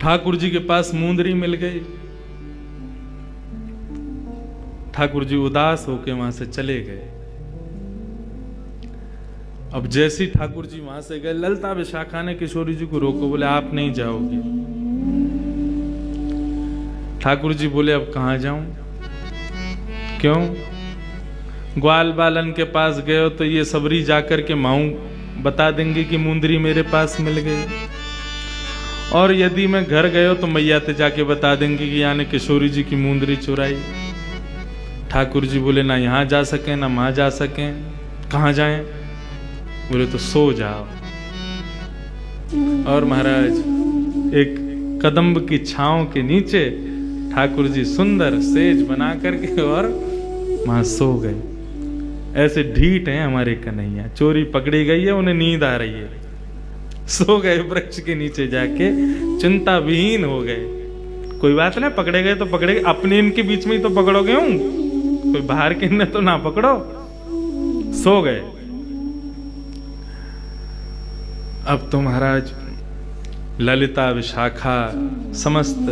ठाकुर जी के पास मुंदरी मिल गई। ठाकुर जी उदास होके वहां से चले गए। अब जैसे ही ठाकुर जी वहां से गए, ललता विशाखा ने किशोरी जी को रोको, बोले आप नहीं जाओगे। ठाकुर जी बोले अब कहां जाऊं? क्यों? ग्वाल बालन के पास गए हो तो ये सबरी जाकर के माऊ बता देंगे कि मुंदरी मेरे पास मिल गई, और यदि मैं घर गए हो तो मैया ते जाके बता देंगे कि यानी किशोरी जी की मुंदरी चुराई। ठाकुर जी बोले ना यहां जा सके ना वहां जा सके, कहां जाएं? बोले तो सो जाओ। और महाराज एक कदम्ब की छांव के नीचे ठाकुर जी सुंदर सेज बना करके और वहां सो गए। ऐसे ढीठ हैं हमारे कन्हैया, चोरी पकड़ी गई है, उन्हें नींद आ रही है, सो गए वृक्ष के नीचे जाके, चिंता विहीन हो गए। कोई बात नहीं, पकड़े गए तो पकड़े गए, अपने इनके बीच में ही तो पकड़ोगे हूं, कोई बाहर के इन्हें तो ना पकड़ो। सो गए। अब तो महाराज ललिता विशाखा समस्त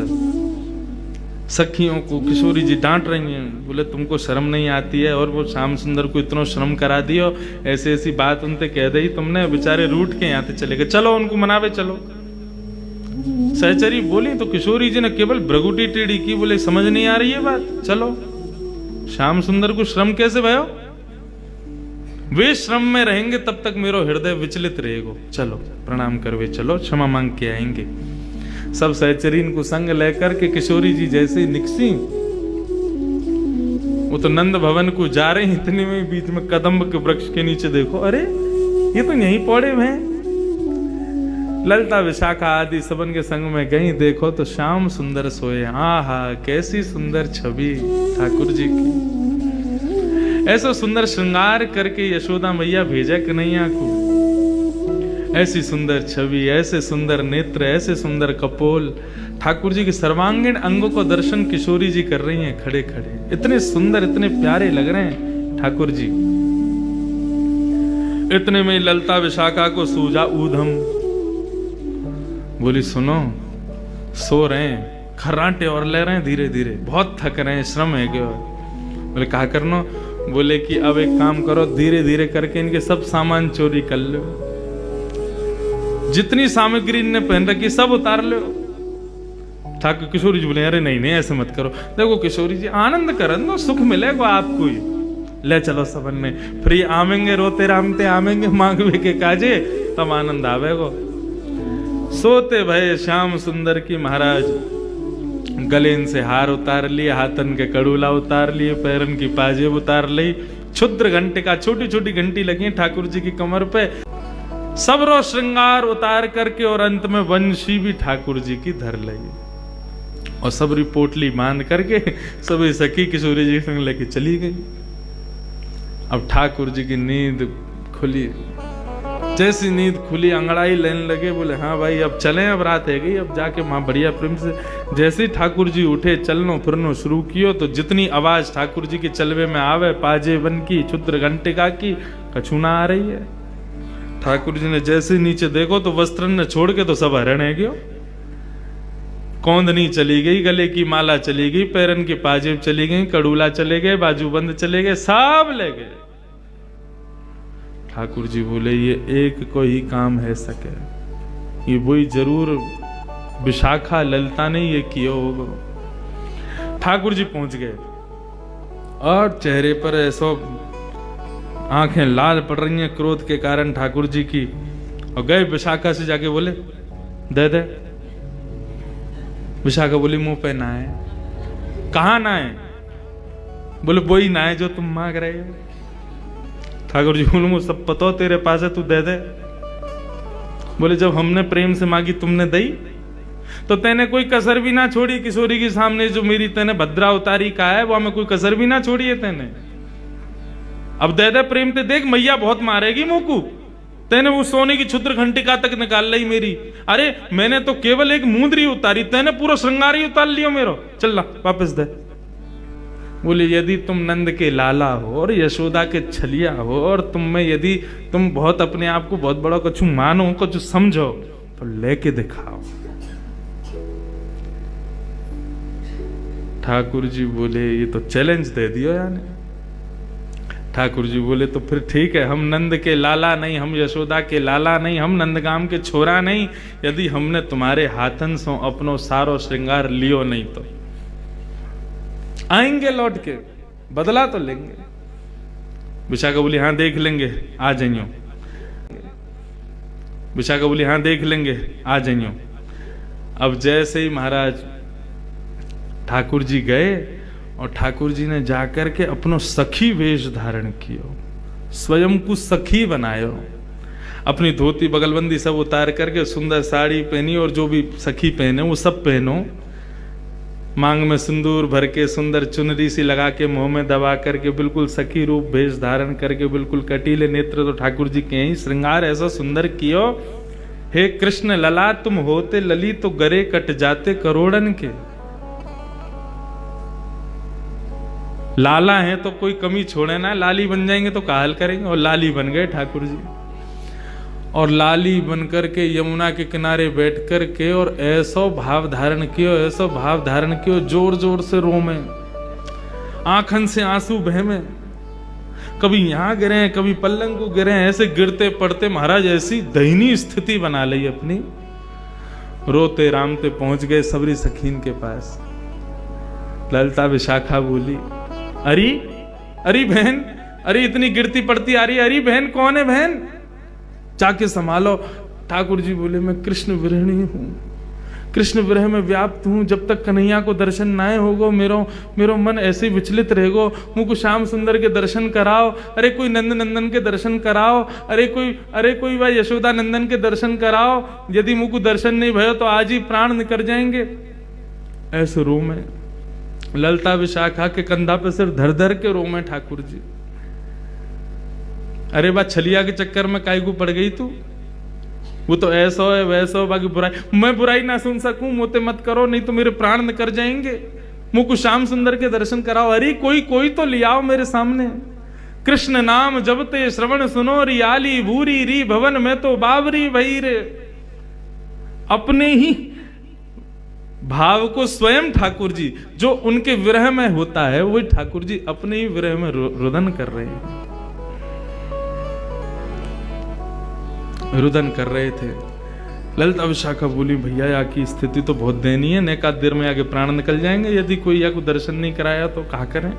सखियों को किशोरी जी डांट रही हैं, बोले तुमको शर्म नहीं आती है, और वो श्याम सुंदर को इतना श्रम करा दियो, ऐसे ऐसी बात उनसे कह दी तुमने, बेचारे रूठ के यहाँ से चले गए, चलो उनको मनावे चलो। सहचरी बोली तो किशोरी जी ने केवल भ्रगुटी टेढ़ी की, बोले समझ नहीं आ रही है बात, चलो। श्याम सुंदर को श्रम कैसे भयो? वे श्रम में रहेंगे तब तक मेरा हृदय विचलित रहेगा, चलो प्रणाम करवे चलो, क्षमा मांग के आएंगे। सब सहचरीन को संग लेकर के किशोरी जी जैसे निकसी, वो तो नंद भवन को जा रहे हैं, इतने में बीच में कदम्ब के वृक्ष के नीचे देखो, अरे ये तो यहीं पौड़े हैं। ललिता विशाखा आदि सबन के संग में गई, देखो तो श्याम सुंदर सोए। आहा कैसी सुंदर छवि ठाकुर जी की। ऐसा सुंदर श्रृंगार करके यशोदा मैया भेजा कन्हैया को, ऐसी सुंदर छवि, ऐसे सुंदर नेत्र, ऐसे सुंदर कपोल, ठाकुर जी के सर्वांगीण अंगों को दर्शन किशोरी जी कर रही हैं खड़े खड़े। इतने सुंदर इतने प्यारे लग रहे हैं ठाकुर जी। इतने में ललिता विशाखा को सूझा ऊधम, बोली सुनो, सो रहे हैं, खर्राटे और ले रहे हैं धीरे धीरे, बहुत थक रहे हैं, श्रम है क्या? बोले कहा करनो? बोले कि अब एक काम करो, धीरे धीरे करके इनके सब सामान चोरी कर लो, जितनी सामग्री इनने पहन रखी सब उतार लो। ठाकुर किशोरी जी बोले अरे नहीं नहीं ऐसे मत करो, देखो किशोरी जी आनंद करन दो, सुख मिलेगा आपको ही, ले चलो सबन ने, फिर आवेंगे रोते रामते आवेंगे मांगवे के काजे, तब आनंद आवेगो। सोते भय श्याम सुंदर की महाराज गलेन से हार उतार लिए, हाथन के कड़ूला उतार लिए, पैरन की पाजेब उतार ली, क्षुद्र घंटे का छोटी छोटी घंटी लगी ठाकुर जी की कमर पे, सबरो श्रृंगार उतार करके, और अंत में वंशी भी ठाकुर जी की धर लगी, और सबरी पोटली बांध करके सभी सखी किशोरी जी संग लेके चली गई। अब ठाकुर जी की नींद खुली, जैसी नींद खुली अंगड़ाई लेने लगे, बोले हाँ भाई अब चलें, अब रात है गई, अब जाके वहां बढ़िया प्रेम से। जैसे ही ठाकुर जी उठे, चलनो फिरनो शुरू कियो, तो जितनी आवाज ठाकुर जी के चलवे में आवे, पाजे बन की, क्षुद्र घंटिका की, कछु ना आ रही है। ठाकुर जी ने जैसे नीचे देखो तो वस्त्र ने छोड़ के तो सब हरण है गयो, कौंदनी चली गई, गले की माला चली गई, पैरन की पाजेब चली गई, कड़ूला चले गए, बाजूबंद चले गए, सब ले गए। ठाकुर जी बोले ये एक को ही काम है सके, ये वही जरूर विशाखा ललिता ने ये किया होगा। ठाकुर जी पहुंच गए और चेहरे पर ऐसा आंखें लाल पड़ रही हैं क्रोध के कारण ठाकुर जी की, और गए विशाखा से जाके बोले दे दे। विशाखा बोली मुंह पे ना है। कहाँ ना है? बोले वही ना है जो तुम मांग रहे हो। ठाकुर जी बोले मुझे सब पता हो तेरे पास है, तू दे दे। बोले जब हमने प्रेम से मांगी तुमने दी, तो तेने कोई कसर भी ना छोड़ी किशोरी के सामने, जो मेरी तेने भद्रा उतारी का है वो हमें कोई कसर भी ना छोड़ी है तेने। अब दे दे प्रेम ते, देख मैया बहुत मारेगी मुंह, तेने वो सोने की क्षुद्र घंटिका तक निकाल ली मेरी। अरे मैंने तो केवल एक मुंदरी उतारी, तेने पूरा श्रृंगार ही उतार लियो मेरो, चल ला वापस दे। बोले यदि तुम नंद के लाला हो और यशोदा के छलिया हो, और तुम में यदि तुम बहुत अपने आप को बहुत बड़ा कुछ मानो, कुछ समझो, तो लेके दिखाओ। ठाकुर जी बोले ये तो चैलेंज दे दियो यानी। ठाकुर जी बोले तो फिर ठीक है, हम नंद के लाला नहीं, हम यशोदा के लाला नहीं, हम नंदगाम के छोरा नहीं, यदि हमने तुम्हारे हाथन सो अपनो सारो श्रृंगार लियो नहीं तो आएंगे लौट के, बदला तो लेंगे। विशाखा बोली हाँ देख लेंगे, आ जाइयो। विशाखा बोली हाँ देख लेंगे, आ जाइयो। अब जैसे ही महाराज ठाकुर जी गए और ठाकुर जी ने जाकर के अपनो सखी वेश धारण कियो, स्वयं को सखी बनायो, अपनी धोती बगलबंदी सब उतार करके सुंदर साड़ी पहनी और जो भी सखी पहने वो सब पहनो, मांग में सिंदूर भर के सुंदर चुनरी सी लगा के मुंह में दबा करके बिल्कुल सखी रूप भेष धारण करके बिल्कुल कटीले नेत्र तो ठाकुर जी के ही श्रृंगार ऐसा सुंदर कियो। हे कृष्ण लला तुम होते लली तो गरे कट जाते करोड़न के। लाला है तो कोई कमी छोड़े ना, लाली बन जाएंगे तो काहल करेंगे, और लाली बन गए ठाकुर जी। और लाली बन करके यमुना के किनारे बैठ कर के और ऐसो भाव धारण कियो, ऐसो भाव धारण कियो, जोर जोर से रोमे, आंखन से आंसू बहमे, कभी यहां गिरे कभी पल्लंग को गिरे, ऐसे गिरते पड़ते महाराज ऐसी दयनीय स्थिति बना ली अपनी। रोते रामते पहुंच गए सबरी सखीन के पास। ललिता विशाखा बोली अरे अरे बहन, अरे इतनी गिरती पड़ती आ रही, अरे बहन कौन है बहन, जाके संभालो। ठाकुर जी बोले मैं कृष्ण विरहिणी हूं, कृष्ण विरह में व्याप्त हूं, जब तक कन्हैया को दर्शन ना होगो मेरो मन ऐसे विचलित रहेगो, मुझको श्याम सुंदर के दर्शन कराओ, अरे कोई नंद नंदन के दर्शन कराओ, अरे कोई भाई यशोदा नंदन के दर्शन कराओ, यदि मुझको दर्शन नहीं भयो तो आज ही प्राण निकल जाएंगे। ऐसे रो में ललिता विशाखा के कंधा पे सिर धर धर के रो में ठाकुर जी। अरे बा छलिया के चक्कर में काहे को पड़ गई तू, वो तो ऐसा है वैसा हो, बाकी बुराई मैं बुराई ना सुन सकूं, मोते मत करो नहीं तो मेरे प्राण निकल जाएंगे, मुझको श्याम सुंदर के दर्शन कराओ, अरे कोई तो ले आओ मेरे सामने। कृष्ण नाम जबते श्रवण सुनो रियाली भूरी री भवन में तो बाबरी भई रे। अपने ही भाव को स्वयं ठाकुर जी जो उनके विरह में होता है वही ठाकुर जी अपने ही विरह में रुदन कर रहे हैं, रुदन कर रहे थे। ललिता विशाखा बोली भैया या की स्थिति तो बहुत दयनीय है, नेका देर में आगे प्राण निकल जाएंगे, यदि कोई या को दर्शन नहीं कराया तो कहा करें।